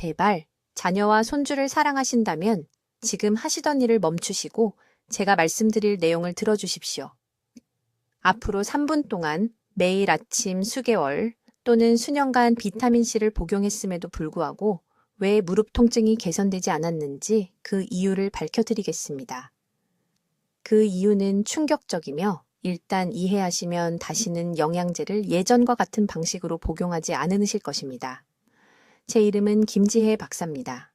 제발 자녀와 손주를 사랑하신다면 지금 하시던 일을 멈추시고 제가 말씀드릴 내용을 들어주십시오. 앞으로 3분 동안 매일 아침 수개월 또는 수년간 비타민C를 복용했음에도 불구하고 왜 무릎 통증이 개선되지 않았는지 그 이유를 밝혀드리겠습니다. 그 이유는 충격적이며 일단 이해하시면 다시는 영양제를 예전과 같은 방식으로 복용하지 않으실 것입니다. 제 이름은 김지혜 박사입니다.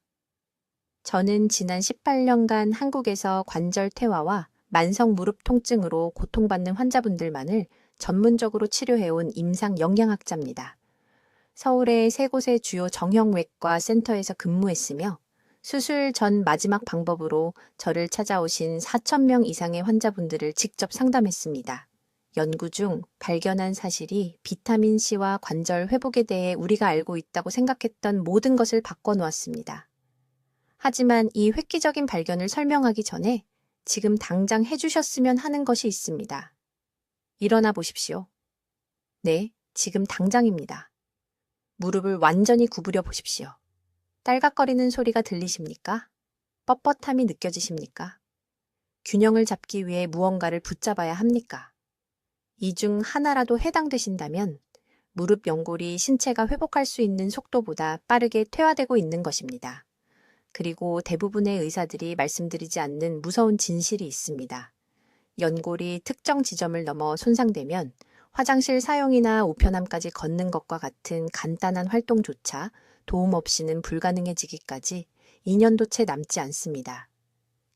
저는 지난 18년간 한국에서 관절 퇴화와 만성 무릎 통증으로 고통받는 환자분들만을 전문적으로 치료해온 임상 영양학자입니다. 서울의 3곳의 주요 정형외과 센터에서 근무했으며 수술 전 마지막 방법으로 저를 찾아오신 4,000명 이상의 환자분들을 직접 상담했습니다. 연구 중 발견한 사실이 비타민C와 관절 회복에 대해 우리가 알고 있다고 생각했던 모든 것을 바꿔놓았습니다. 하지만 이 획기적인 발견을 설명하기 전에 지금 당장 해주셨으면 하는 것이 있습니다. 일어나 보십시오. 네, 지금 당장입니다. 무릎을 완전히 구부려 보십시오. 딸깍거리는 소리가 들리십니까? 뻣뻣함이 느껴지십니까? 균형을 잡기 위해 무언가를 붙잡아야 합니까? 이 중 하나라도 해당되신다면 무릎 연골이 신체가 회복할 수 있는 속도보다 빠르게 퇴화되고 있는 것입니다. 그리고 대부분의 의사들이 말씀드리지 않는 무서운 진실이 있습니다. 연골이 특정 지점을 넘어 손상되면 화장실 사용이나 우편함까지 걷는 것과 같은 간단한 활동조차 도움 없이는 불가능해지기까지 2년도 채 남지 않습니다.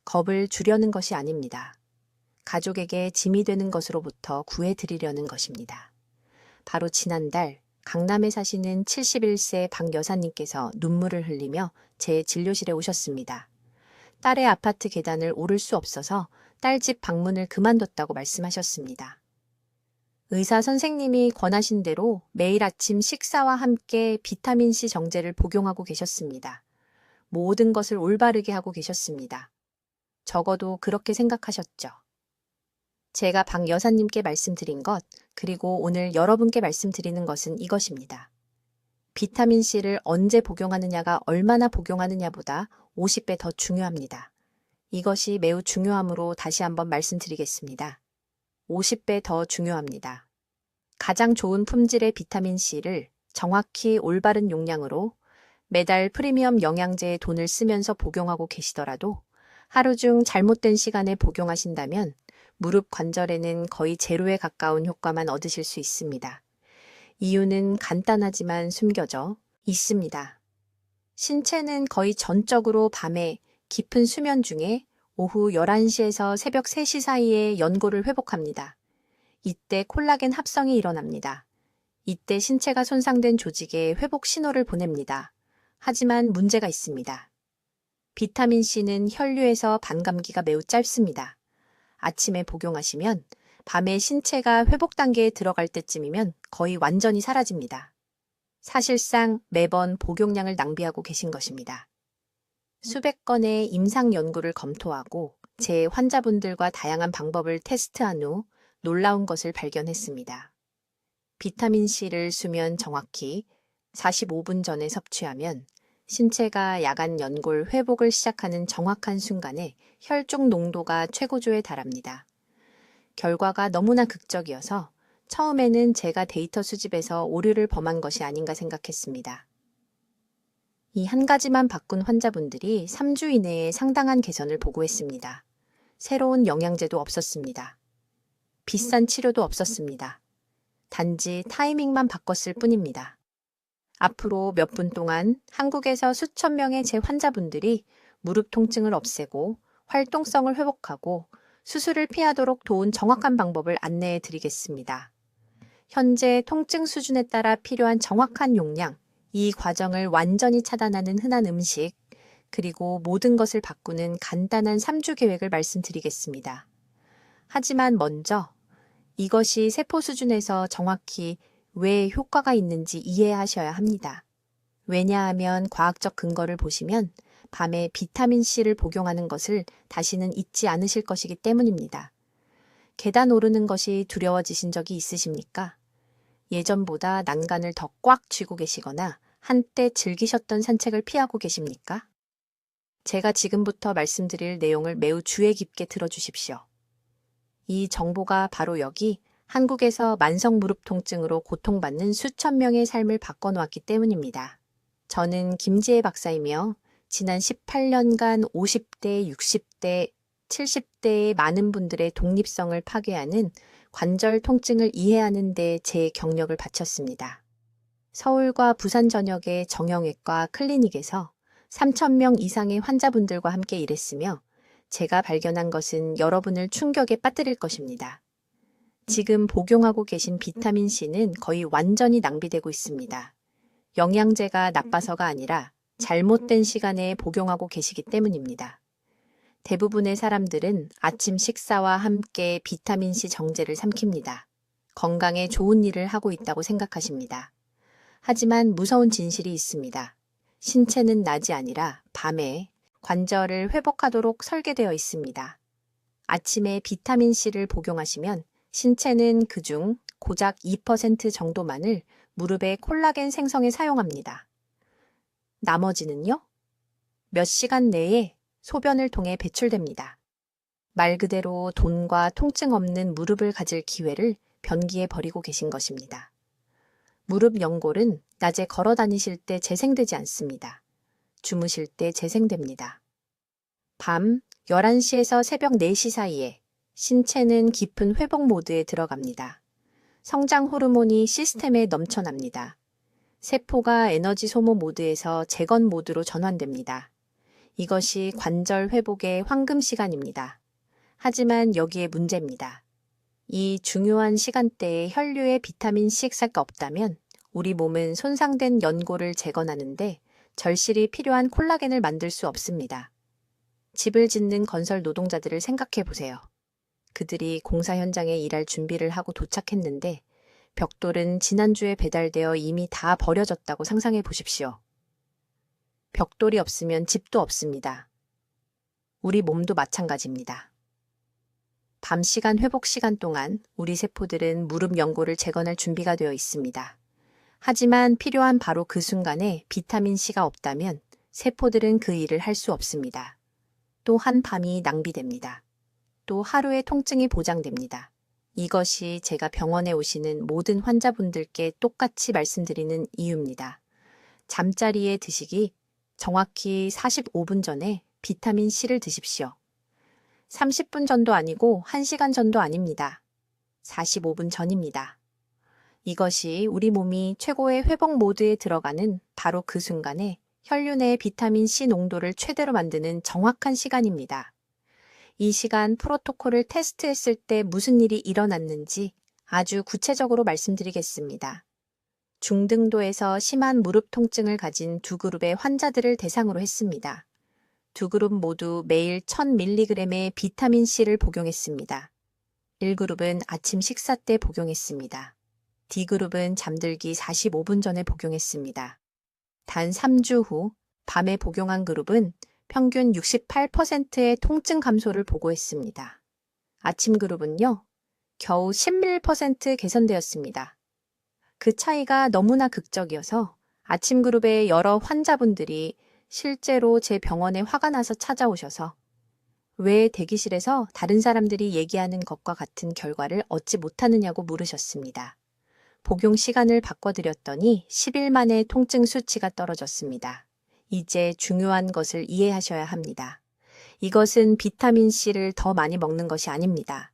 겁을 주려는 것이 아닙니다. 가족에게 짐이 되는 것으로부터 구해드리려는 것입니다. 바로 지난달 강남에 사시는 71세 박 여사님께서 눈물을 흘리며 제 진료실에 오셨습니다. 딸의 아파트 계단을 오를 수 없어서 딸 집 방문을 그만뒀다고 말씀하셨습니다. 의사 선생님이 권하신 대로 매일 아침 식사와 함께 비타민C 정제를 복용하고 계셨습니다. 모든 것을 올바르게 하고 계셨습니다. 적어도 그렇게 생각하셨죠. 제가 박 여사님께 말씀드린 것, 그리고 오늘 여러분께 말씀드리는 것은 이것입니다. 비타민C를 언제 복용하느냐가 얼마나 복용하느냐보다 50배 더 중요합니다. 이것이 매우 중요하므로 다시 한번 말씀드리겠습니다. 50배 더 중요합니다. 가장 좋은 품질의 비타민C를 정확히 올바른 용량으로 매달 프리미엄 영양제에 돈을 쓰면서 복용하고 계시더라도 하루 중 잘못된 시간에 복용하신다면 무릎 관절에는 거의 제로에 가까운 효과만 얻으실 수 있습니다. 이유는 간단하지만 숨겨져 있습니다. 신체는 거의 전적으로 밤에 깊은 수면 중에 오후 11시에서 새벽 3시 사이에 연골을 회복합니다. 이때 콜라겐 합성이 일어납니다. 이때 신체가 손상된 조직에 회복 신호를 보냅니다. 하지만 문제가 있습니다. 비타민C는 혈류에서 반감기가 매우 짧습니다. 아침에 복용하시면 밤에 신체가 회복 단계에 들어갈 때쯤이면 거의 완전히 사라집니다. 사실상 매번 복용량을 낭비하고 계신 것입니다. 수백 건의 임상 연구를 검토하고 제 환자분들과 다양한 방법을 테스트한 후 놀라운 것을 발견했습니다. 비타민C를 수면 정확히 45분 전에 섭취하면 신체가 야간 연골 회복을 시작하는 정확한 순간에 혈중 농도가 최고조에 달합니다. 결과가 너무나 극적이어서 처음에는 제가 데이터 수집에서 오류를 범한 것이 아닌가 생각했습니다. 이 한 가지만 바꾼 환자분들이 3주 이내에 상당한 개선을 보고했습니다. 새로운 영양제도 없었습니다. 비싼 치료도 없었습니다. 단지 타이밍만 바꿨을 뿐입니다. 앞으로 몇 분 동안 한국에서 수천 명의 제 환자분들이 무릎 통증을 없애고 활동성을 회복하고 수술을 피하도록 도운 정확한 방법을 안내해 드리겠습니다. 현재 통증 수준에 따라 필요한 정확한 용량, 이 과정을 완전히 차단하는 흔한 음식, 그리고 모든 것을 바꾸는 간단한 3주 계획을 말씀드리겠습니다. 하지만 먼저 이것이 세포 수준에서 정확히 왜 효과가 있는지 이해하셔야 합니다. 왜냐하면 과학적 근거를 보시면 밤에 비타민C를 복용하는 것을 다시는 잊지 않으실 것이기 때문입니다. 계단 오르는 것이 두려워지신 적이 있으십니까? 예전보다 난간을 더 꽉 쥐고 계시거나 한때 즐기셨던 산책을 피하고 계십니까? 제가 지금부터 말씀드릴 내용을 매우 주의 깊게 들어주십시오. 이 정보가 바로 여기 한국에서 만성 무릎 통증으로 고통받는 수천 명의 삶을 바꿔놓았기 때문입니다. 저는 김지혜 박사이며 지난 18년간 50대, 60대, 70대의 많은 분들의 독립성을 파괴하는 관절 통증을 이해하는 데 제 경력을 바쳤습니다. 서울과 부산 전역의 정형외과 클리닉에서 3,000명 이상의 환자분들과 함께 일했으며 제가 발견한 것은 여러분을 충격에 빠뜨릴 것입니다. 지금 복용하고 계신 비타민C는 거의 완전히 낭비되고 있습니다. 영양제가 나빠서가 아니라 잘못된 시간에 복용하고 계시기 때문입니다. 대부분의 사람들은 아침 식사와 함께 비타민C 정제를 삼킵니다. 건강에 좋은 일을 하고 있다고 생각하십니다. 하지만 무서운 진실이 있습니다. 신체는 낮이 아니라 밤에 관절을 회복하도록 설계되어 있습니다. 아침에 비타민C를 복용하시면 신체는 그중 고작 2% 정도만을 무릎의 콜라겐 생성에 사용합니다. 나머지는요? 몇 시간 내에 소변을 통해 배출됩니다. 말 그대로 돈과 통증 없는 무릎을 가질 기회를 변기에 버리고 계신 것입니다. 무릎 연골은 낮에 걸어 다니실 때 재생되지 않습니다. 주무실 때 재생됩니다. 밤 11시에서 새벽 4시 사이에 신체는 깊은 회복 모드에 들어갑니다. 성장 호르몬이 시스템에 넘쳐납니다. 세포가 에너지 소모 모드에서 재건 모드로 전환됩니다. 이것이 관절 회복의 황금 시간입니다. 하지만 여기에 문제입니다. 이 중요한 시간대에 혈류에 비타민C 가 없다면 우리 몸은 손상된 연골을 재건하는데 절실히 필요한 콜라겐을 만들 수 없습니다. 집을 짓는 건설 노동자들을 생각해 보세요. 그들이 공사 현장에 일할 준비를 하고 도착했는데 벽돌은 지난주에 배달되어 이미 다 버려졌다고 상상해 보십시오. 벽돌이 없으면 집도 없습니다. 우리 몸도 마찬가지입니다. 밤 시간 회복 시간 동안 우리 세포들은 무릎 연골을 재건할 준비가 되어 있습니다. 하지만 필요한 바로 그 순간에 비타민C가 없다면 세포들은 그 일을 할 수 없습니다. 또 한 밤이 낭비됩니다. 또 하루의 통증이 보장됩니다. 이것이 제가 병원에 오시는 모든 환자분들께 똑같이 말씀드리는 이유입니다. 잠자리에 드시기 정확히 45분 전에 비타민C를 드십시오. 30분 전도 아니고 1시간 전도 아닙니다. 45분 전입니다. 이것이 우리 몸이 최고의 회복 모드에 들어가는 바로 그 순간에 혈류 내 비타민C 농도를 최대로 만드는 정확한 시간입니다. 이 시간 프로토콜을 테스트했을 때 무슨 일이 일어났는지 아주 구체적으로 말씀드리겠습니다. 중등도에서 심한 무릎 통증을 가진 두 그룹의 환자들을 대상으로 했습니다. 두 그룹 모두 매일 1000mg의 비타민C를 복용했습니다. 1그룹은 아침 식사 때 복용했습니다. D그룹은 잠들기 45분 전에 복용했습니다. 단 3주 후 밤에 복용한 그룹은 평균 68%의 통증 감소를 보고했습니다. 아침 그룹은요, 겨우 11% 개선되었습니다. 그 차이가 너무나 극적이어서 아침 그룹의 여러 환자분들이 실제로 제 병원에 화가 나서 찾아오셔서 왜 대기실에서 다른 사람들이 얘기하는 것과 같은 결과를 얻지 못하느냐고 물으셨습니다. 복용 시간을 바꿔드렸더니 10일 만에 통증 수치가 떨어졌습니다. 이제 중요한 것을 이해하셔야 합니다. 이것은 비타민C를 더 많이 먹는 것이 아닙니다.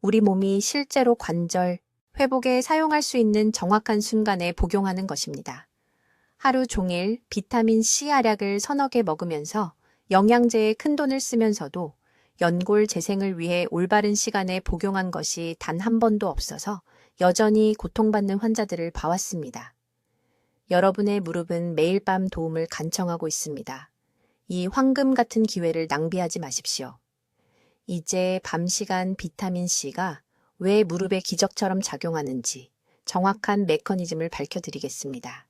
우리 몸이 실제로 관절, 회복에 사용할 수 있는 정확한 순간에 복용하는 것입니다. 하루 종일 비타민C 알약을 서너 개 먹으면서 영양제에 큰돈을 쓰면서도 연골 재생을 위해 올바른 시간에 복용한 것이 단 한 번도 없어서 여전히 고통받는 환자들을 봐왔습니다. 여러분의 무릎은 매일 밤 도움을 간청하고 있습니다. 이 황금 같은 기회를 낭비하지 마십시오. 이제 밤 시간 비타민C가 왜 무릎에 기적처럼 작용하는지 정확한 메커니즘을 밝혀드리겠습니다.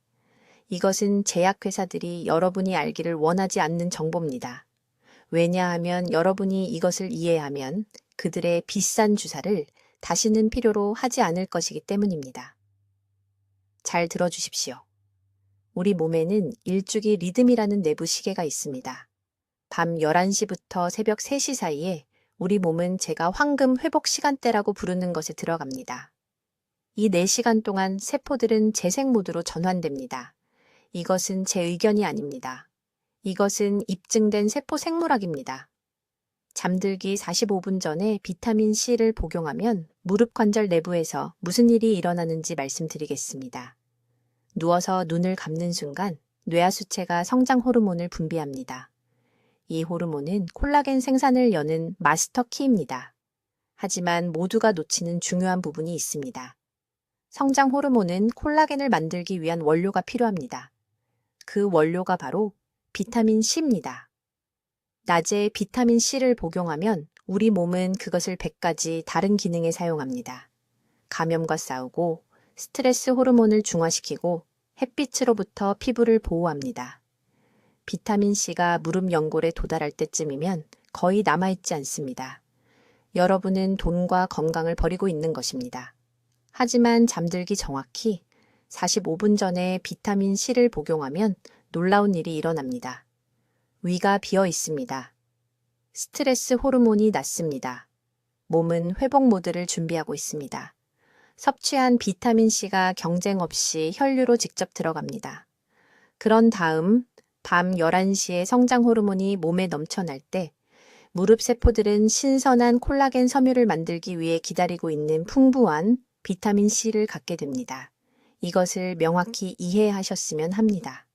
이것은 제약회사들이 여러분이 알기를 원하지 않는 정보입니다. 왜냐하면 여러분이 이것을 이해하면 그들의 비싼 주사를 다시는 필요로 하지 않을 것이기 때문입니다. 잘 들어주십시오. 우리 몸에는 일주기 리듬이라는 내부 시계가 있습니다. 밤 11시부터 새벽 3시 사이에 우리 몸은 제가 황금 회복 시간대라고 부르는 것에 들어갑니다. 이 4시간 동안 세포들은 재생 모드로 전환됩니다. 이것은 제 의견이 아닙니다. 이것은 입증된 세포 생물학입니다. 잠들기 45분 전에 비타민 C를 복용하면 무릎 관절 내부에서 무슨 일이 일어나는지 말씀드리겠습니다. 누워서 눈을 감는 순간 뇌하수체가 성장 호르몬을 분비합니다. 이 호르몬은 콜라겐 생산을 여는 마스터 키입니다. 하지만 모두가 놓치는 중요한 부분이 있습니다. 성장 호르몬은 콜라겐을 만들기 위한 원료가 필요합니다. 그 원료가 바로 비타민 C입니다. 낮에 비타민 C를 복용하면 우리 몸은 그것을 100가지 다른 기능에 사용합니다. 감염과 싸우고 스트레스 호르몬을 중화시키고 햇빛으로부터 피부를 보호합니다. 비타민 C가 무릎 연골에 도달할 때쯤이면 거의 남아있지 않습니다. 여러분은 돈과 건강을 버리고 있는 것입니다. 하지만 잠들기 정확히 45분 전에 비타민 C를 복용하면 놀라운 일이 일어납니다. 위가 비어 있습니다. 스트레스 호르몬이 낮습니다. 몸은 회복 모드를 준비하고 있습니다. 섭취한 비타민 C가 경쟁 없이 혈류로 직접 들어갑니다. 그런 다음 밤 11시에 성장 호르몬이 몸에 넘쳐날 때 무릎 세포들은 신선한 콜라겐 섬유를 만들기 위해 기다리고 있는 풍부한 비타민 C를 갖게 됩니다. 이것을 명확히 이해하셨으면 합니다.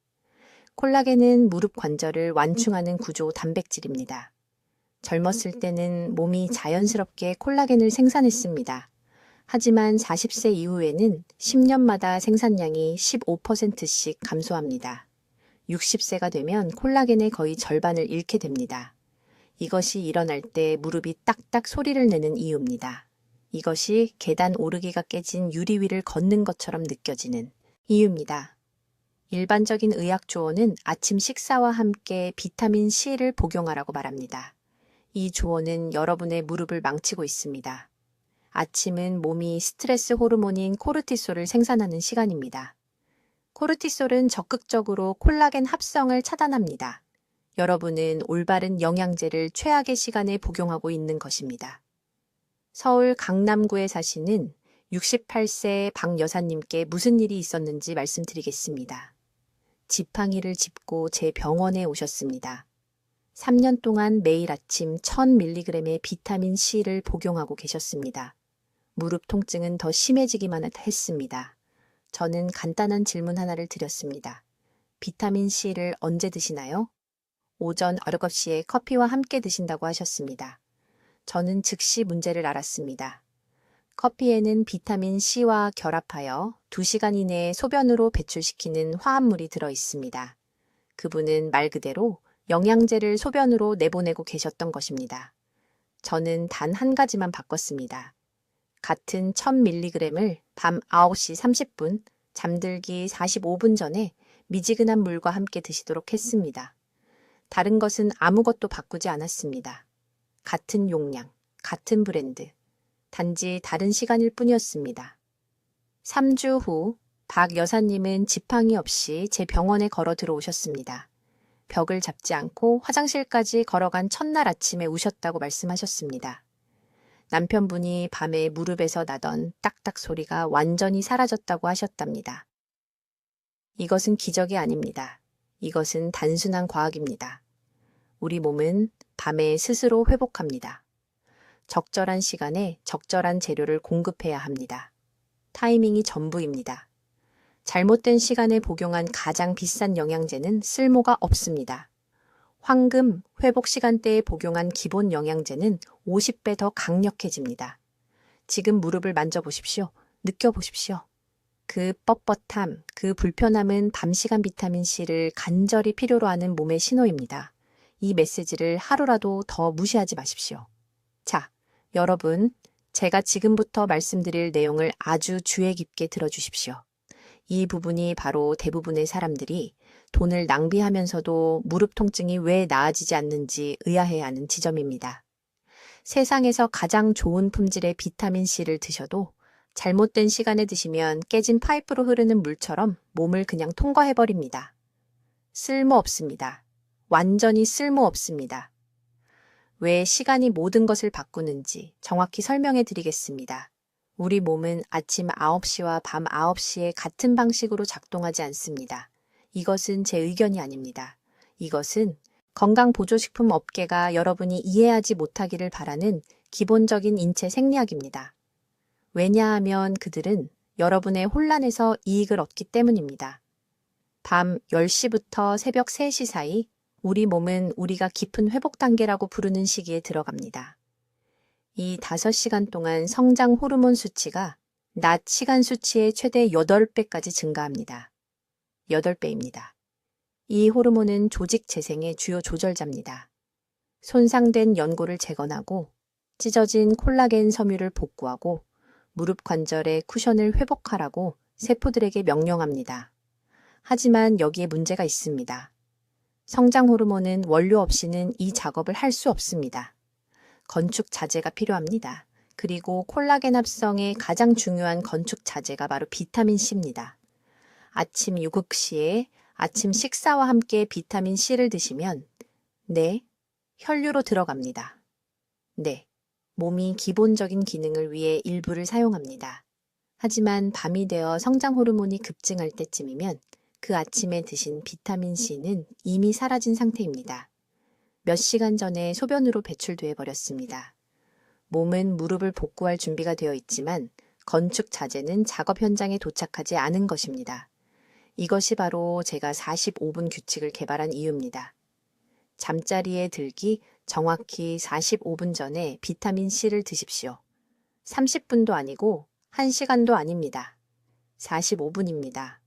콜라겐은 무릎 관절을 완충하는 구조 단백질입니다. 젊었을 때는 몸이 자연스럽게 콜라겐을 생산했습니다. 하지만 40세 이후에는 10년마다 생산량이 15%씩 감소합니다. 60세가 되면 콜라겐의 거의 절반을 잃게 됩니다. 이것이 일어날 때 무릎이 딱딱 소리를 내는 이유입니다. 이것이 계단 오르기가 깨진 유리 위를 걷는 것처럼 느껴지는 이유입니다. 일반적인 의학 조언은 아침 식사와 함께 비타민 C를 복용하라고 말합니다. 이 조언은 여러분의 무릎을 망치고 있습니다. 아침은 몸이 스트레스 호르몬인 코르티솔을 생산하는 시간입니다. 코르티솔은 적극적으로 콜라겐 합성을 차단합니다. 여러분은 올바른 영양제를 최악의 시간에 복용하고 있는 것입니다. 서울 강남구에 사시는 68세 박 여사님께 무슨 일이 있었는지 말씀드리겠습니다. 지팡이를 짚고 제 병원에 오셨습니다. 3년 동안 매일 아침 1000mg의 비타민 C를 복용하고 계셨습니다. 무릎 통증은 더 심해지기만 했습니다. 저는 간단한 질문 하나를 드렸습니다. 비타민 C를 언제 드시나요? 오전 7시에 커피와 함께 드신다고 하셨습니다. 저는 즉시 문제를 알았습니다. 커피에는 비타민 C와 결합하여 2시간 이내에 소변으로 배출시키는 화합물이 들어 있습니다. 그분은 말 그대로 영양제를 소변으로 내보내고 계셨던 것입니다. 저는 단 한 가지만 바꿨습니다. 같은 1000mg을 밤 9시 30분, 잠들기 45분 전에 미지근한 물과 함께 드시도록 했습니다. 다른 것은 아무것도 바꾸지 않았습니다. 같은 용량, 같은 브랜드, 단지 다른 시간일 뿐이었습니다. 3주 후 박 여사님은 지팡이 없이 제 병원에 걸어 들어오셨습니다. 벽을 잡지 않고 화장실까지 걸어간 첫날 아침에 우셨다고 말씀하셨습니다. 남편분이 밤에 무릎에서 나던 딱딱 소리가 완전히 사라졌다고 하셨답니다. 이것은 기적이 아닙니다. 이것은 단순한 과학입니다. 우리 몸은 밤에 스스로 회복합니다. 적절한 시간에 적절한 재료를 공급해야 합니다. 타이밍이 전부입니다. 잘못된 시간에 복용한 가장 비싼 영양제는 쓸모가 없습니다. 황금 회복 시간대에 복용한 기본 영양제는 50배 더 강력해집니다. 지금 무릎을 만져보십시오. 느껴보십시오. 그 뻣뻣함, 그 불편함은 밤시간 비타민 C를 간절히 필요로 하는 몸의 신호입니다. 이 메시지를 하루라도 더 무시하지 마십시오. 자, 여러분, 제가 지금부터 말씀드릴 내용을 아주 주의 깊게 들어주십시오. 이 부분이 바로 대부분의 사람들이 돈을 낭비하면서도 무릎 통증이 왜 나아지지 않는지 의아해하는 지점입니다. 세상에서 가장 좋은 품질의 비타민 C를 드셔도 잘못된 시간에 드시면 깨진 파이프로 흐르는 물처럼 몸을 그냥 통과해버립니다. 쓸모없습니다. 완전히 쓸모없습니다. 왜 시간이 모든 것을 바꾸는지 정확히 설명해 드리겠습니다. 우리 몸은 아침 9시와 밤 9시에 같은 방식으로 작동하지 않습니다. 이것은 제 의견이 아닙니다. 이것은 건강보조식품 업계가 여러분이 이해하지 못하기를 바라는 기본적인 인체 생리학입니다. 왜냐하면 그들은 여러분의 혼란에서 이익을 얻기 때문입니다. 밤 10시부터 새벽 3시 사이 우리 몸은 우리가 깊은 회복 단계라고 부르는 시기에 들어갑니다. 이 5시간 동안 성장 호르몬 수치가 낮 시간 수치의 최대 8배까지 증가합니다. 8배입니다. 이 호르몬은 조직 재생의 주요 조절자입니다. 손상된 연골을 재건하고 찢어진 콜라겐 섬유를 복구하고 무릎 관절의 쿠션을 회복하라고 세포들에게 명령합니다. 하지만 여기에 문제가 있습니다. 성장 호르몬은 원료 없이는 이 작업을 할 수 없습니다. 건축 자재가 필요합니다. 그리고 콜라겐 합성의 가장 중요한 건축 자재가 바로 비타민 C입니다. 아침 유급시에 아침 식사와 함께 비타민 C를 드시면 혈류로 들어갑니다. 몸이 기본적인 기능을 위해 일부를 사용합니다. 하지만 밤이 되어 성장 호르몬이 급증할 때쯤이면 그 아침에 드신 비타민 C는 이미 사라진 상태입니다. 몇 시간 전에 소변으로 배출돼 버렸습니다. 몸은 무릎을 복구할 준비가 되어 있지만 건축 자재는 작업 현장에 도착하지 않은 것입니다. 이것이 바로 제가 45분 규칙을 개발한 이유입니다. 잠자리에 들기 정확히 45분 전에 비타민 C를 드십시오. 30분도 아니고 1시간도 아닙니다. 45분입니다.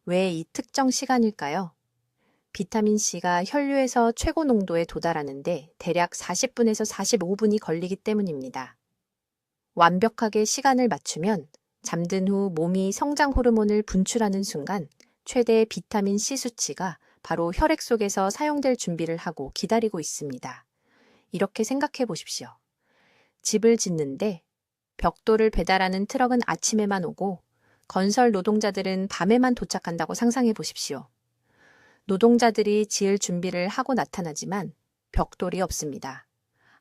왜 이 특정 시간일까요? 비타민 C가 혈류에서 최고 농도에 도달하는데 대략 40분에서 45분이 걸리기 때문입니다. 완벽하게 시간을 맞추면 잠든 후 몸이 성장 호르몬을 분출하는 순간 최대 비타민 C 수치가 바로 혈액 속에서 사용될 준비를 하고 기다리고 있습니다. 이렇게 생각해 보십시오. 집을 짓는데 벽돌을 배달하는 트럭은 아침에만 오고 건설 노동자들은 밤에만 도착한다고 상상해 보십시오. 노동자들이 지을 준비를 하고 나타나지만 벽돌이 없습니다.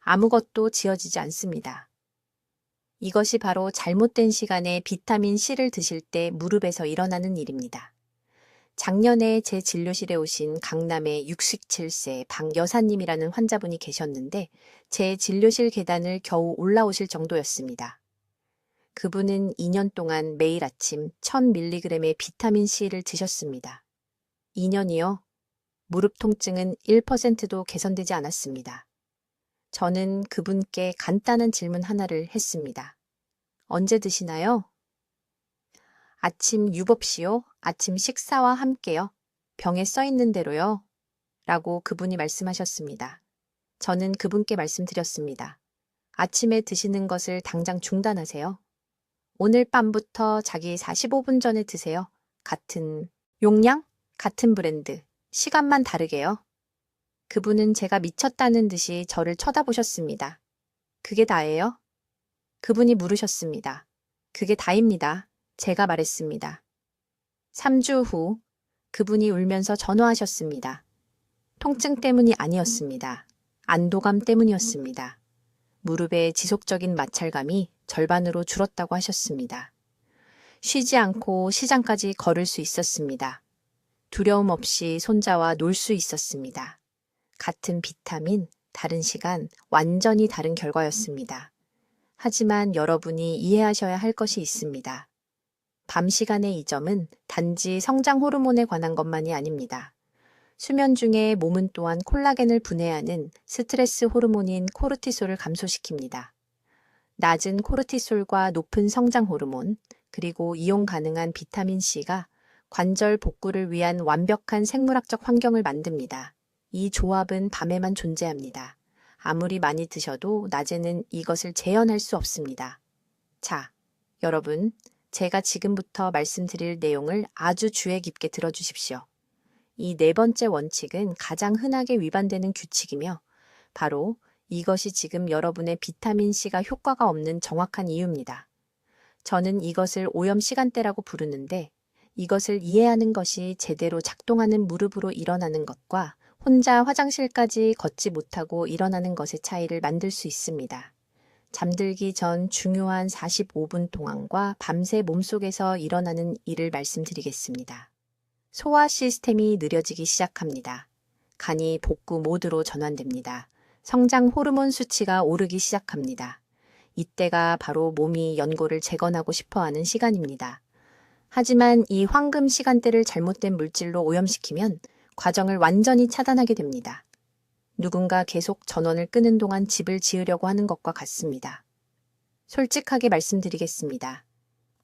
아무것도 지어지지 않습니다. 이것이 바로 잘못된 시간에 비타민 C를 드실 때 무릎에서 일어나는 일입니다. 작년에 제 진료실에 오신 강남의 67세 방 여사님이라는 환자분이 계셨는데 제 진료실 계단을 겨우 올라오실 정도였습니다. 그분은 2년 동안 매일 아침 1000mg의 비타민 C를 드셨습니다. 2년이요? 무릎 통증은 1%도 개선되지 않았습니다. 저는 그분께 간단한 질문 하나를 했습니다. 언제 드시나요? 아침 유법시요? 아침 식사와 함께요? 병에 써 있는 대로요? 라고 그분이 말씀하셨습니다. 저는 그분께 말씀드렸습니다. 아침에 드시는 것을 당장 중단하세요. 오늘 밤부터 자기 45분 전에 드세요. 같은 용량, 같은 브랜드, 시간만 다르게요. 그분은 제가 미쳤다는 듯이 저를 쳐다보셨습니다. 그게 다예요? 그분이 물으셨습니다. 그게 다입니다. 제가 말했습니다. 3주 후 그분이 울면서 전화하셨습니다. 통증 때문이 아니었습니다. 안도감 때문이었습니다. 무릎의 지속적인 마찰감이 절반으로 줄었다고 하셨습니다. 쉬지 않고 시장까지 걸을 수 있었습니다. 두려움 없이 손자와 놀 수 있었습니다. 같은 비타민, 다른 시간, 완전히 다른 결과였습니다. 하지만 여러분이 이해하셔야 할 것이 있습니다. 밤 시간의 이 점은 단지 성장 호르몬에 관한 것만이 아닙니다. 수면 중에 몸은 또한 콜라겐을 분해하는 스트레스 호르몬인 코르티솔을 감소시킵니다. 낮은 코르티솔과 높은 성장 호르몬, 그리고 이용 가능한 비타민 C가 관절 복구를 위한 완벽한 생물학적 환경을 만듭니다. 이 조합은 밤에만 존재합니다. 아무리 많이 드셔도 낮에는 이것을 재현할 수 없습니다. 자, 여러분, 제가 지금부터 말씀드릴 내용을 아주 주의 깊게 들어주십시오. 이 네 번째 원칙은 가장 흔하게 위반되는 규칙이며 바로 이것이 지금 여러분의 비타민 C가 효과가 없는 정확한 이유입니다. 저는 이것을 오염 시간대라고 부르는데 이것을 이해하는 것이 제대로 작동하는 무릎으로 일어나는 것과 혼자 화장실까지 걷지 못하고 일어나는 것의 차이를 만들 수 있습니다. 잠들기 전 중요한 45분 동안과 밤새 몸속에서 일어나는 일을 말씀드리겠습니다. 소화 시스템이 느려지기 시작합니다. 간이 복구 모드로 전환됩니다. 성장 호르몬 수치가 오르기 시작합니다. 이때가 바로 몸이 연고를 재건하고 싶어하는 시간입니다. 하지만 이 황금 시간대를 잘못된 물질로 오염시키면 과정을 완전히 차단하게 됩니다. 누군가 계속 전원을 끄는 동안 집을 지으려고 하는 것과 같습니다. 솔직하게 말씀드리겠습니다.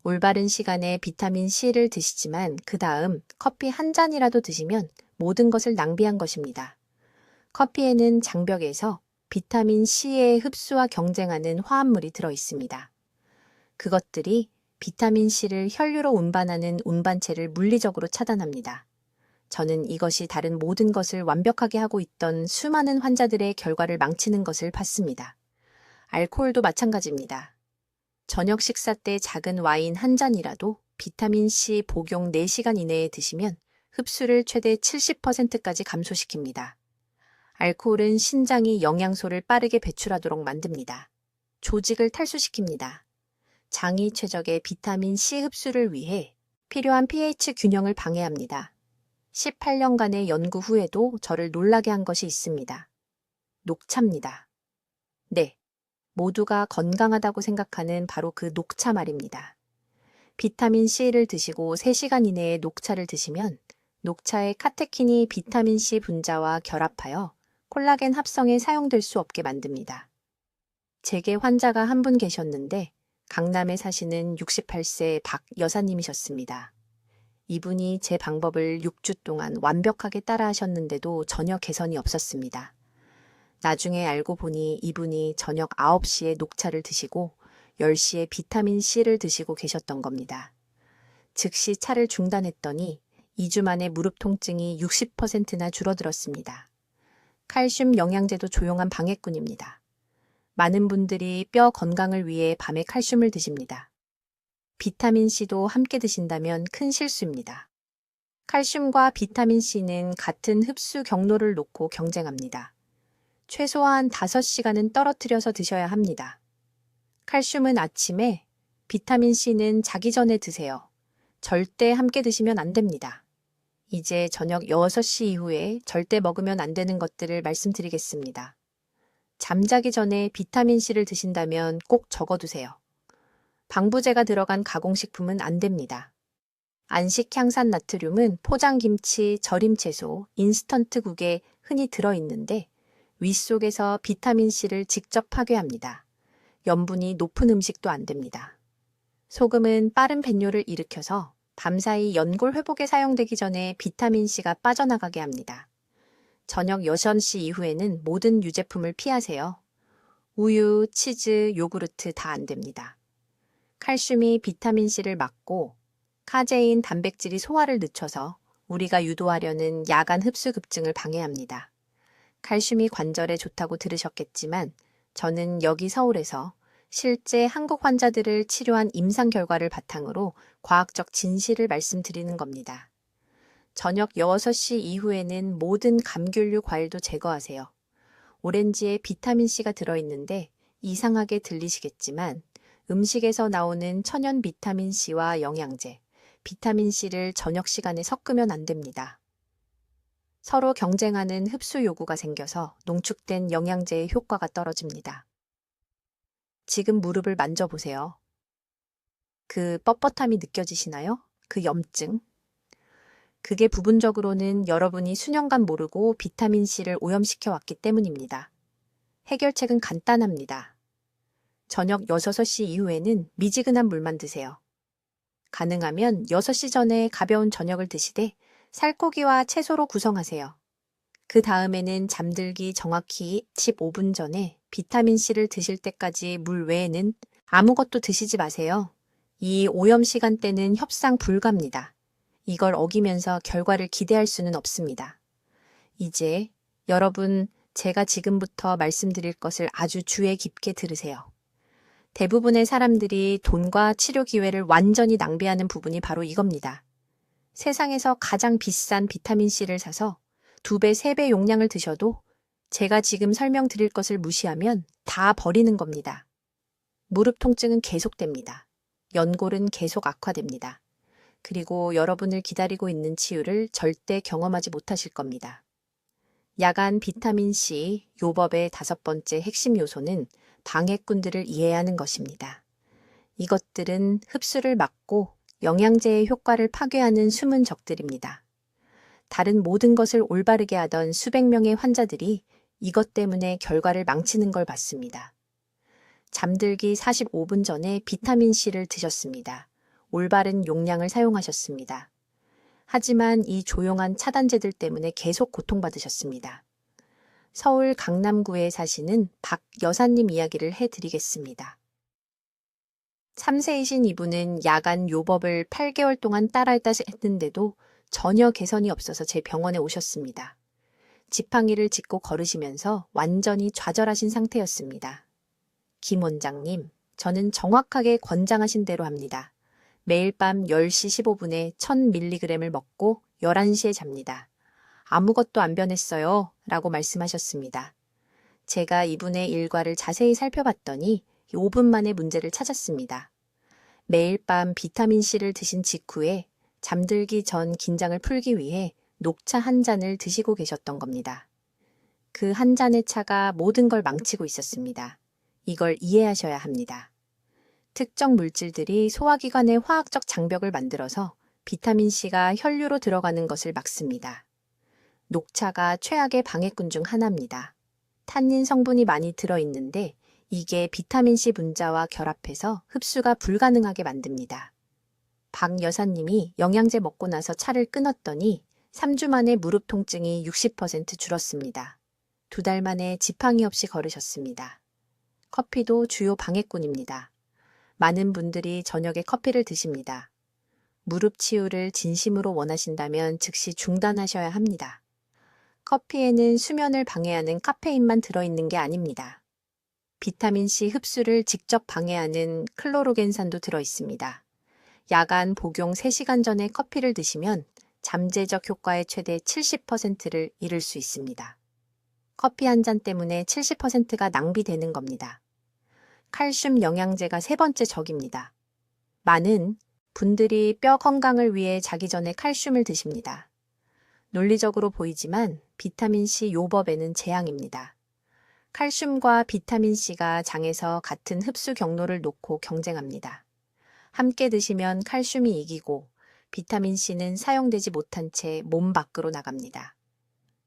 올바른 시간에 비타민 C를 드시지만 그 다음 커피 한 잔이라도 드시면 모든 것을 낭비한 것입니다. 커피에는 장벽에서 비타민 C의 흡수와 경쟁하는 화합물이 들어 있습니다. 그것들이 비타민 C를 혈류로 운반하는 운반체를 물리적으로 차단합니다. 저는 이것이 다른 모든 것을 완벽하게 하고 있던 수많은 환자들의 결과를 망치는 것을 봤습니다. 알코올도 마찬가지입니다. 저녁 식사 때 작은 와인 한 잔이라도 비타민 C 복용 4시간 이내에 드시면 흡수를 최대 70%까지 감소시킵니다. 알코올은 신장이 영양소를 빠르게 배출하도록 만듭니다. 조직을 탈수시킵니다. 장이 최적의 비타민 C 흡수를 위해 필요한 pH 균형을 방해합니다. 18년간의 연구 후에도 저를 놀라게 한 것이 있습니다. 녹차입니다. 네, 모두가 건강하다고 생각하는 바로 그 녹차 말입니다. 비타민 C를 드시고 3시간 이내에 녹차를 드시면 녹차의 카테킨이 비타민 C 분자와 결합하여 콜라겐 합성에 사용될 수 없게 만듭니다. 제게 환자가 한 분 계셨는데 강남에 사시는 68세 박 여사님이셨습니다. 이분이 제 방법을 6주 동안 완벽하게 따라하셨는데도 전혀 개선이 없었습니다. 나중에 알고 보니 이분이 저녁 9시에 녹차를 드시고 10시에 비타민 C를 드시고 계셨던 겁니다. 즉시 차를 중단했더니 2주 만에 무릎 통증이 60%나 줄어들었습니다. 칼슘 영양제도 조용한 방해꾼입니다. 많은 분들이 뼈 건강을 위해 밤에 칼슘을 드십니다. 비타민 C도 함께 드신다면 큰 실수입니다. 칼슘과 비타민 C는 같은 흡수 경로를 놓고 경쟁합니다. 최소한 5시간은 떨어뜨려서 드셔야 합니다. 칼슘은 아침에, 비타민 C는 자기 전에 드세요. 절대 함께 드시면 안 됩니다. 이제 저녁 6시 이후에 절대 먹으면 안 되는 것들을 말씀드리겠습니다. 잠자기 전에 비타민 C를 드신다면 꼭 적어두세요. 방부제가 들어간 가공식품은 안 됩니다. 안식 향산 나트륨은 포장김치, 절임채소, 인스턴트국에 흔히 들어있는데 위 속에서 비타민 C를 직접 파괴합니다. 염분이 높은 음식도 안 됩니다. 소금은 빠른 변뇨를 일으켜서 밤사이 연골 회복에 사용되기 전에 비타민 C가 빠져나가게 합니다. 저녁 6시 이후에는 모든 유제품을 피하세요. 우유, 치즈, 요구르트 다 안 됩니다. 칼슘이 비타민 C를 막고 카제인 단백질이 소화를 늦춰서 우리가 유도하려는 야간 흡수 급증을 방해합니다. 칼슘이 관절에 좋다고 들으셨겠지만 저는 여기 서울에서 실제 한국 환자들을 치료한 임상 결과를 바탕으로 과학적 진실을 말씀드리는 겁니다. 저녁 6시 이후에는 모든 감귤류 과일도 제거하세요. 오렌지에 비타민 C가 들어있는데 이상하게 들리시겠지만 음식에서 나오는 천연 비타민 C와 영양제, 비타민 C를 저녁 시간에 섞으면 안 됩니다. 서로 경쟁하는 흡수 요구가 생겨서 농축된 영양제의 효과가 떨어집니다. 지금 무릎을 만져보세요. 그 뻣뻣함이 느껴지시나요? 그 염증? 그게 부분적으로는 여러분이 수년간 모르고 비타민 C를 오염시켜 왔기 때문입니다. 해결책은 간단합니다. 저녁 6시 이후에는 미지근한 물만 드세요. 가능하면 6시 전에 가벼운 저녁을 드시되 살코기와 채소로 구성하세요. 그 다음에는 잠들기 정확히 15분 전에 비타민 C를 드실 때까지 물 외에는 아무것도 드시지 마세요. 이 오염 시간대는 협상 불가입니다. 이걸 어기면서 결과를 기대할 수는 없습니다. 이제 여러분, 제가 지금부터 말씀드릴 것을 아주 주의 깊게 들으세요. 대부분의 사람들이 돈과 치료 기회를 완전히 낭비하는 부분이 바로 이겁니다. 세상에서 가장 비싼 비타민C를 사서 2배, 3배 용량을 드셔도 제가 지금 설명드릴 것을 무시하면 다 버리는 겁니다. 무릎 통증은 계속됩니다. 연골은 계속 악화됩니다. 그리고 여러분을 기다리고 있는 치유를 절대 경험하지 못하실 겁니다. 야간 비타민C 요법의 5번째 핵심 요소는 방해꾼들을 이해하는 것입니다. 이것들은 흡수를 막고 영양제의 효과를 파괴하는 숨은 적들입니다. 다른 모든 것을 올바르게 하던 수백 명의 환자들이 이것 때문에 결과를 망치는 걸 봤습니다. 잠들기 45분 전에 비타민C를 드셨습니다. 올바른 용량을 사용하셨습니다. 하지만 이 조용한 차단제들 때문에 계속 고통받으셨습니다. 서울 강남구에 사시는 박 여사님 이야기를 해드리겠습니다. 3세이신 이분은 야간 요법을 8개월 동안 따라했다 했는데도 전혀 개선이 없어서 제 병원에 오셨습니다. 지팡이를 짚고 걸으시면서 완전히 좌절하신 상태였습니다. 김 원장님, 저는 정확하게 권장하신 대로 합니다. 매일 밤 10시 15분에 1000mg을 먹고 11시에 잡니다. 아무것도 안 변했어요. 라고 말씀하셨습니다. 제가 이분의 일과를 자세히 살펴봤더니 5분 만에 문제를 찾았습니다. 매일 밤 비타민C를 드신 직후에 잠들기 전 긴장을 풀기 위해 녹차 한 잔을 드시고 계셨던 겁니다. 그 한 잔의 차가 모든 걸 망치고 있었습니다. 이걸 이해하셔야 합니다. 특정 물질들이 소화기관의 화학적 장벽을 만들어서 비타민C가 혈류로 들어가는 것을 막습니다. 녹차가 최악의 방해꾼 중 하나입니다. 탄닌 성분이 많이 들어있는데 이게 비타민C 분자와 결합해서 흡수가 불가능하게 만듭니다. 박 여사님이 영양제 먹고 나서 차를 끊었더니 3주 만에 무릎 통증이 60% 줄었습니다. 2달 만에 지팡이 없이 걸으셨습니다. 커피도 주요 방해꾼입니다. 많은 분들이 저녁에 커피를 드십니다. 무릎 치유를 진심으로 원하신다면 즉시 중단하셔야 합니다. 커피에는 수면을 방해하는 카페인만 들어있는 게 아닙니다. 비타민C 흡수를 직접 방해하는 클로로겐산도 들어있습니다. 야간 복용 3시간 전에 커피를 드시면 잠재적 효과의 최대 70%를 잃을 수 있습니다. 커피 한 잔 때문에 70%가 낭비되는 겁니다. 칼슘 영양제가 3번째 적입니다. 많은 분들이 뼈 건강을 위해 자기 전에 칼슘을 드십니다. 논리적으로 보이지만 비타민C 요법에는 재앙입니다. 칼슘과 비타민C가 장에서 같은 흡수 경로를 놓고 경쟁합니다. 함께 드시면 칼슘이 이기고 비타민C는 사용되지 못한 채 몸 밖으로 나갑니다.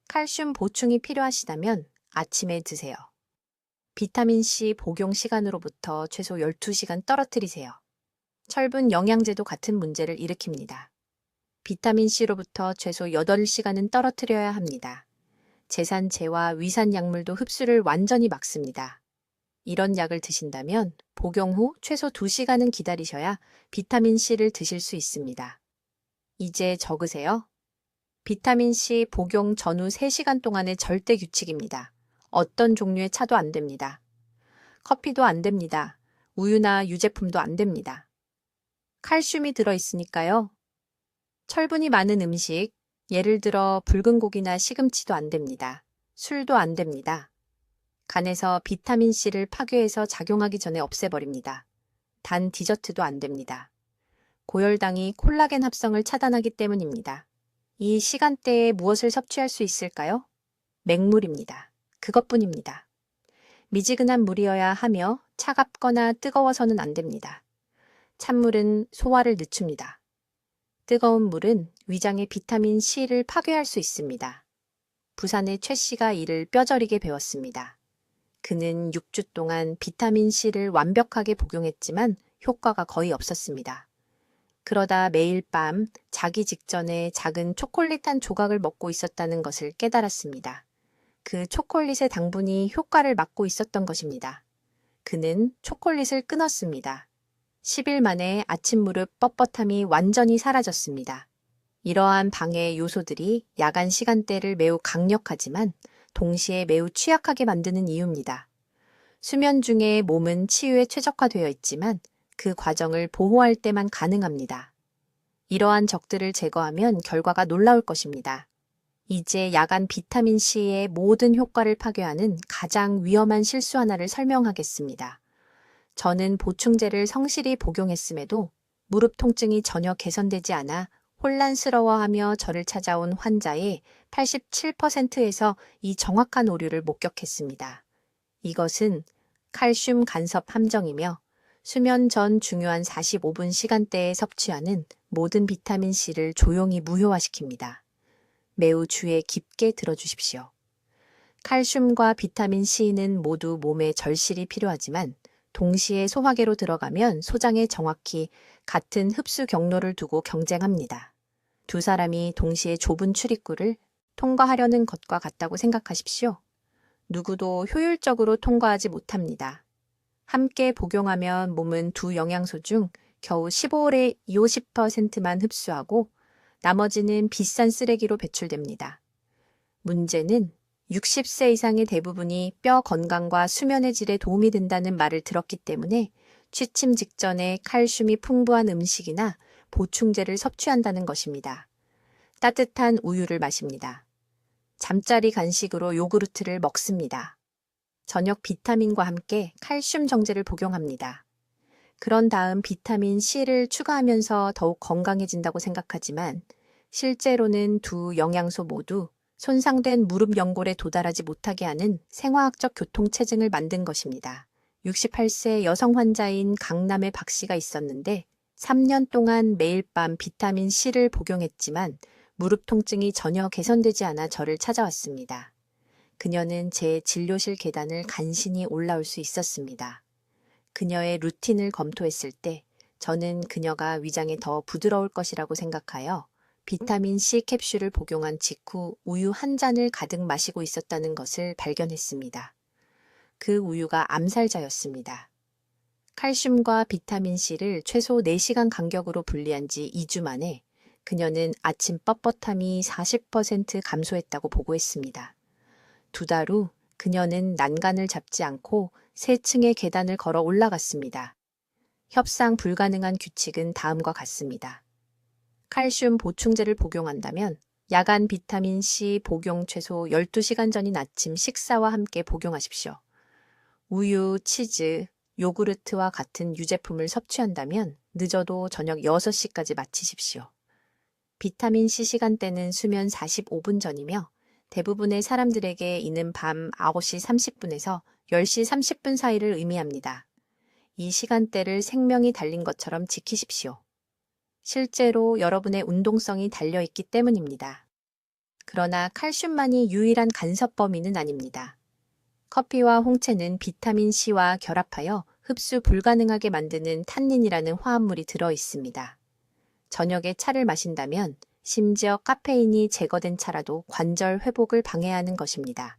칼슘 보충이 필요하시다면 아침에 드세요. 비타민C 복용 시간으로부터 최소 12시간 떨어뜨리세요. 철분 영양제도 같은 문제를 일으킵니다. 비타민C로부터 최소 8시간은 떨어뜨려야 합니다. 제산제와 위산약물도 흡수를 완전히 막습니다. 이런 약을 드신다면 복용 후 최소 2시간은 기다리셔야 비타민C를 드실 수 있습니다. 이제 적으세요. 비타민C 복용 전후 3시간 동안의 절대 규칙입니다. 어떤 종류의 차도 안 됩니다. 커피도 안 됩니다. 우유나 유제품도 안 됩니다. 칼슘이 들어있으니까요. 철분이 많은 음식, 예를 들어 붉은 고기나 시금치도 안 됩니다. 술도 안 됩니다. 간에서 비타민C를 파괴해서 작용하기 전에 없애버립니다. 단 디저트도 안 됩니다. 고혈당이 콜라겐 합성을 차단하기 때문입니다. 이 시간대에 무엇을 섭취할 수 있을까요? 맹물입니다. 그것뿐입니다. 미지근한 물이어야 하며 차갑거나 뜨거워서는 안 됩니다. 찬물은 소화를 늦춥니다. 뜨거운 물은 위장의 비타민C를 파괴할 수 있습니다. 부산의 최 씨가 이를 뼈저리게 배웠습니다. 그는 6주 동안 비타민C를 완벽하게 복용했지만 효과가 거의 없었습니다. 그러다 매일 밤 자기 직전에 작은 초콜릿 한 조각을 먹고 있었다는 것을 깨달았습니다. 그 초콜릿의 당분이 효과를 막고 있었던 것입니다. 그는 초콜릿을 끊었습니다. 10일 만에 아침 무릎 뻣뻣함이 완전히 사라졌습니다. 이러한 방해 요소들이 야간 시간대를 매우 강력하지만 동시에 매우 취약하게 만드는 이유입니다. 수면 중에 몸은 치유에 최적화되어 있지만 그 과정을 보호할 때만 가능합니다. 이러한 적들을 제거하면 결과가 놀라울 것입니다. 이제 야간 비타민C의 모든 효과를 파괴하는 가장 위험한 실수 하나를 설명하겠습니다. 저는 보충제를 성실히 복용했음에도 무릎 통증이 전혀 개선되지 않아 혼란스러워하며 저를 찾아온 환자의 87%에서 이 정확한 오류를 목격했습니다. 이것은 칼슘 간섭 함정이며 수면 전 중요한 45분 시간대에 섭취하는 모든 비타민C를 조용히 무효화시킵니다. 매우 주의 깊게 들어주십시오. 칼슘과 비타민C는 모두 몸에 절실히 필요하지만 동시에 소화계로 들어가면 소장에 정확히 같은 흡수 경로를 두고 경쟁합니다. 두 사람이 동시에 좁은 출입구를 통과하려는 것과 같다고 생각하십시오. 누구도 효율적으로 통과하지 못합니다. 함께 복용하면 몸은 두 영양소 중 겨우 15의 50%만 흡수하고 나머지는 비싼 쓰레기로 배출됩니다. 문제는 60세 이상의 대부분이 뼈 건강과 수면의 질에 도움이 된다는 말을 들었기 때문에 취침 직전에 칼슘이 풍부한 음식이나 보충제를 섭취한다는 것입니다. 따뜻한 우유를 마십니다. 잠자리 간식으로 요구르트를 먹습니다. 저녁 비타민과 함께 칼슘 정제를 복용합니다. 그런 다음 비타민 C를 추가하면서 더욱 건강해진다고 생각하지만 실제로는 두 영양소 모두 손상된 무릎 연골에 도달하지 못하게 하는 생화학적 교통체증을 만든 것입니다. 68세 여성 환자인 강남의 박 씨가 있었는데 3년 동안 매일 밤 비타민 C를 복용했지만 무릎 통증이 전혀 개선되지 않아 저를 찾아왔습니다. 그녀는 제 진료실 계단을 간신히 올라올 수 있었습니다. 그녀의 루틴을 검토했을 때 저는 그녀가 위장에 더 부드러울 것이라고 생각하여 비타민C 캡슐을 복용한 직후 우유 한 잔을 가득 마시고 있었다는 것을 발견했습니다. 그 우유가 암살자였습니다. 칼슘과 비타민C를 최소 4시간 간격으로 분리한 지 2주 만에 그녀는 아침 뻣뻣함이 40% 감소했다고 보고했습니다. 2달 후 그녀는 난간을 잡지 않고 3층의 계단을 걸어 올라갔습니다. 협상 불가능한 규칙은 다음과 같습니다. 칼슘 보충제를 복용한다면 야간 비타민C 복용 최소 12시간 전인 아침 식사와 함께 복용하십시오. 우유, 치즈, 요구르트와 같은 유제품을 섭취한다면 늦어도 저녁 6시까지 마치십시오. 비타민C 시간대는 수면 45분 전이며 대부분의 사람들에게 이는 밤 9시 30분에서 10시 30분 사이를 의미합니다. 이 시간대를 생명이 달린 것처럼 지키십시오. 실제로 여러분의 운동성이 달려있기 때문입니다. 그러나 칼슘만이 유일한 간섭 범위는 아닙니다. 커피와 홍채는 비타민C와 결합하여 흡수 불가능하게 만드는 탄닌이라는 화합물이 들어 있습니다. 저녁에 차를 마신다면 심지어 카페인이 제거된 차라도 관절 회복을 방해하는 것입니다.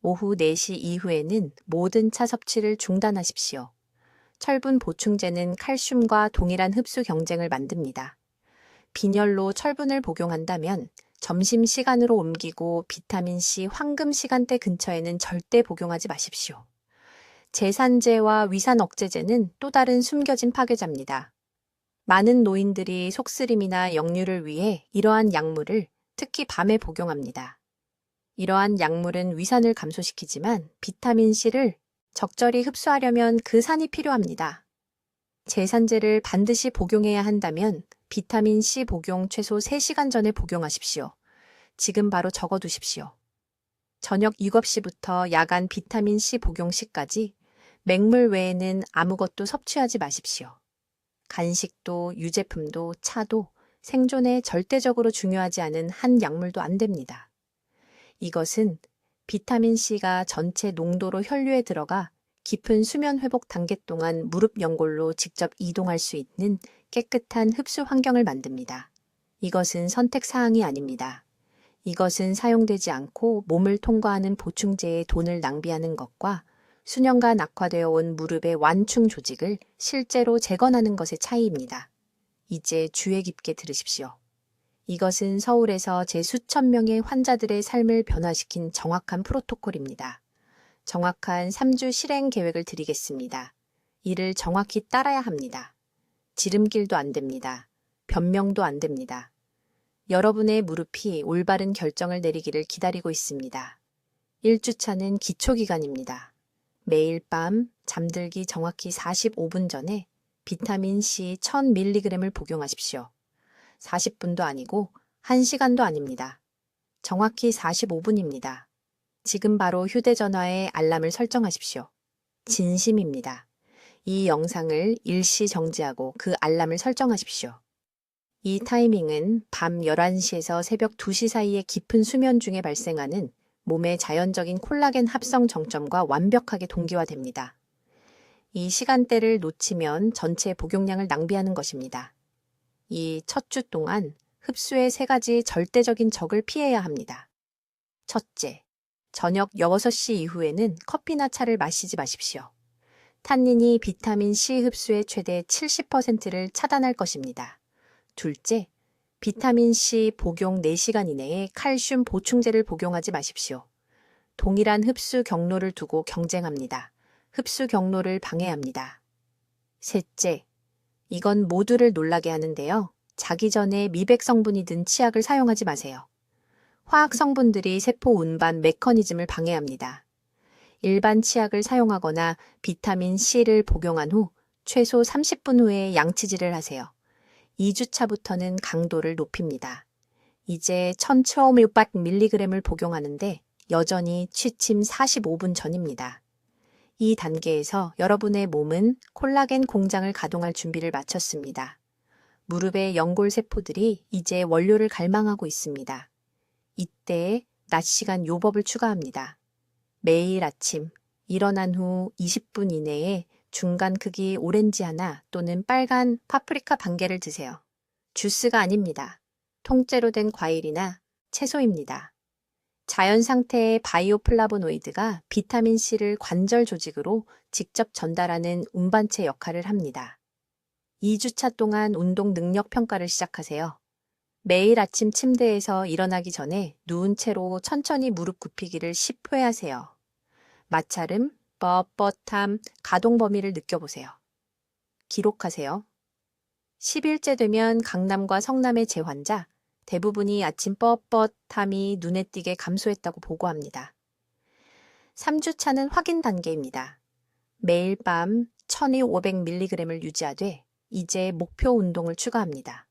오후 4시 이후에는 모든 차 섭취를 중단하십시오. 철분 보충제는 칼슘과 동일한 흡수 경쟁을 만듭니다. 빈혈로 철분을 복용한다면 점심시간으로 옮기고 비타민C 황금 시간대 근처에는 절대 복용하지 마십시오. 제산제와 위산 억제제는 또 다른 숨겨진 파괴자입니다. 많은 노인들이 속쓰림이나 역류를 위해 이러한 약물을 특히 밤에 복용합니다. 이러한 약물은 위산을 감소시키지만 비타민C를 적절히 흡수하려면 그 산이 필요합니다. 제산제를 반드시 복용해야 한다면 비타민C 복용 최소 3시간 전에 복용하십시오. 지금 바로 적어두십시오. 저녁 7시부터 야간 비타민C 복용 시까지 맹물 외에는 아무것도 섭취하지 마십시오. 간식도 유제품도 차도 생존에 절대적으로 중요하지 않은 한 약물도 안 됩니다. 이것은 비타민C가 전체 농도로 혈류에 들어가 깊은 수면 회복 단계 동안 무릎 연골로 직접 이동할 수 있는 깨끗한 흡수 환경을 만듭니다. 이것은 선택사항이 아닙니다. 이것은 사용되지 않고 몸을 통과하는 보충제에 돈을 낭비하는 것과 수년간 악화되어 온 무릎의 완충 조직을 실제로 재건하는 것의 차이입니다. 이제 주의 깊게 들으십시오. 이것은 서울에서 제 수천 명의 환자들의 삶을 변화시킨 정확한 프로토콜입니다. 정확한 3주 실행 계획을 드리겠습니다. 이를 정확히 따라야 합니다. 지름길도 안 됩니다. 변명도 안 됩니다. 여러분의 무릎이 올바른 결정을 내리기를 기다리고 있습니다. 1주차는 기초기간입니다. 매일 밤 잠들기 정확히 45분 전에 비타민 C 1000mg을 복용하십시오. 40분도 아니고 1시간도 아닙니다. 정확히 45분입니다. 지금 바로 휴대전화에 알람을 설정하십시오. 진심입니다. 이 영상을 일시 정지하고 그 알람을 설정하십시오. 이 타이밍은 밤 11시에서 새벽 2시 사이의 깊은 수면 중에 발생하는 몸의 자연적인 콜라겐 합성 정점과 완벽하게 동기화됩니다. 이 시간대를 놓치면 전체 복용량을 낭비하는 것입니다. 이 첫 주 동안 흡수의 3가지 절대적인 적을 피해야 합니다. 첫째, 저녁 6시 이후에는 커피나 차를 마시지 마십시오. 탄닌이 비타민 C 흡수의 최대 70%를 차단할 것입니다. 둘째, 비타민 C 복용 4시간 이내에 칼슘 보충제를 복용하지 마십시오. 동일한 흡수 경로를 두고 경쟁합니다. 흡수 경로를 방해합니다. 셋째, 이건 모두를 놀라게 하는데요. 자기 전에 미백 성분이 든 치약을 사용하지 마세요. 화학 성분들이 세포 운반 메커니즘을 방해합니다. 일반 치약을 사용하거나 비타민 C를 복용한 후 최소 30분 후에 양치질을 하세요. 2주차부터는 강도를 높입니다. 이제 1200mg을 복용하는데 여전히 취침 45분 전입니다. 이 단계에서 여러분의 몸은 콜라겐 공장을 가동할 준비를 마쳤습니다. 무릎의 연골 세포들이 이제 원료를 갈망하고 있습니다. 이때 낮 시간 요법을 추가합니다. 매일 아침 일어난 후 20분 이내에 중간 크기 오렌지 하나 또는 빨간 파프리카 반 개를 드세요. 주스가 아닙니다. 통째로 된 과일이나 채소입니다. 자연 상태의 바이오플라보노이드가 비타민 C를 관절 조직으로 직접 전달하는 운반체 역할을 합니다. 2주차 동안 운동 능력 평가를 시작하세요. 매일 아침 침대에서 일어나기 전에 누운 채로 천천히 무릎 굽히기를 10회 하세요. 마찰음, 뻣뻣함, 가동 범위를 느껴보세요. 기록하세요. 10일째 되면 강남과 성남의 재환자, 대부분이 아침 뻣뻣함이 눈에 띄게 감소했다고 보고합니다. 3주차는 확인 단계입니다. 매일 밤 1200mg을 유지하되 이제 목표 운동을 추가합니다.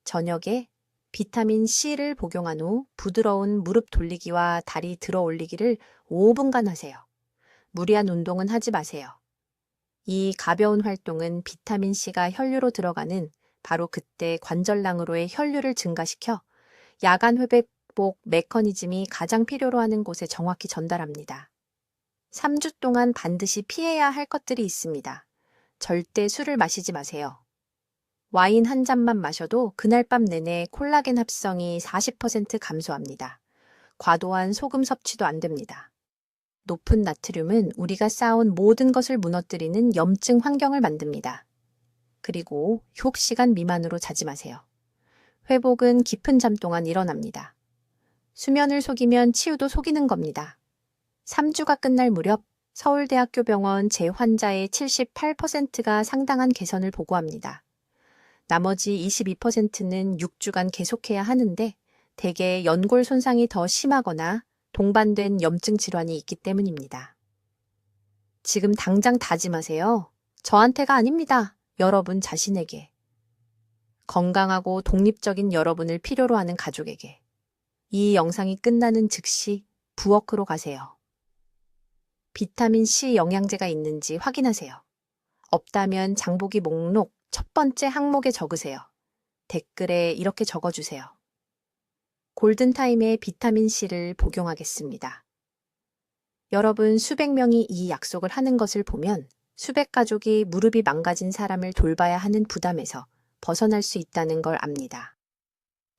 저녁에 비타민 C를 복용한 후 부드러운 무릎 돌리기와 다리 들어 올리기를 5분간 하세요. 무리한 운동은 하지 마세요. 이 가벼운 활동은 비타민 C가 혈류로 들어가는 바로 그때 관절낭으로의 혈류를 증가시켜 야간 회복 메커니즘이 가장 필요로 하는 곳에 정확히 전달합니다. 3주 동안 반드시 피해야 할 것들이 있습니다. 절대 술을 마시지 마세요. 와인 한 잔만 마셔도 그날 밤 내내 콜라겐 합성이 40% 감소합니다. 과도한 소금 섭취도 안 됩니다. 높은 나트륨은 우리가 쌓아온 모든 것을 무너뜨리는 염증 환경을 만듭니다. 그리고 휴식시간 미만으로 자지 마세요. 회복은 깊은 잠 동안 일어납니다. 수면을 속이면 치유도 속이는 겁니다. 3주가 끝날 무렵 서울대학교 병원 재환자의 78%가 상당한 개선을 보고합니다. 나머지 22%는 6주간 계속해야 하는데 대개 연골 손상이 더 심하거나 동반된 염증 질환이 있기 때문입니다. 지금 당장 다짐하세요. 저한테가 아닙니다. 여러분 자신에게. 건강하고 독립적인 여러분을 필요로 하는 가족에게. 이 영상이 끝나는 즉시 부워크로 가세요. 비타민 C 영양제가 있는지 확인하세요. 없다면 장보기 목록 첫 번째 항목에 적으세요. 댓글에 이렇게 적어주세요. 골든타임에 비타민 C를 복용하겠습니다. 여러분 수백 명이 이 약속을 하는 것을 보면 수백 가족이 무릎이 망가진 사람을 돌봐야 하는 부담에서 벗어날 수 있다는 걸 압니다.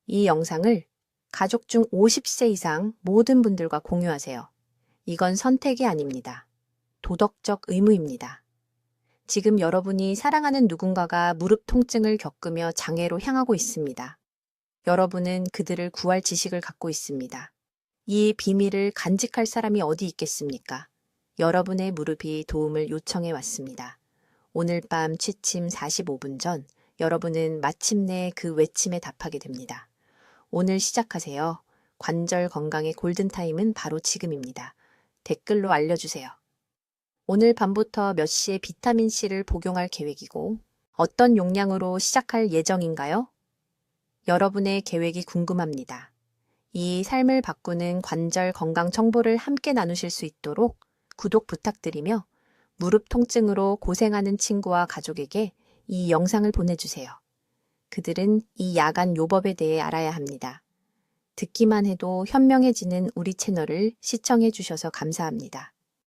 이 영상을 가족 중 50세 이상 모든 분들과 공유하세요. 이건 선택이 아닙니다. 도덕적 의무입니다. 지금 여러분이 사랑하는 누군가가 무릎 통증을 겪으며 장애로 향하고 있습니다. 여러분은 그들을 구할 지식을 갖고 있습니다. 이 비밀을 간직할 사람이 어디 있겠습니까? 여러분의 무릎이 도움을 요청해 왔습니다. 오늘 밤 취침 45분 전 여러분은 마침내 그 외침에 답하게 됩니다. 오늘 시작하세요. 관절 건강의 골든타임은 바로 지금입니다. 댓글로 알려주세요. 오늘 밤부터 몇 시에 비타민C를 복용할 계획이고 어떤 용량으로 시작할 예정인가요? 여러분의 계획이 궁금합니다. 이 삶을 바꾸는 관절 건강 정보를 함께 나누실 수 있도록 구독 부탁드리며 무릎 통증으로 고생하는 친구와 가족에게 이 영상을 보내주세요. 그들은 이 야간 요법에 대해 알아야 합니다. 듣기만 해도 현명해지는 우리 채널을 시청해 주셔서 감사합니다.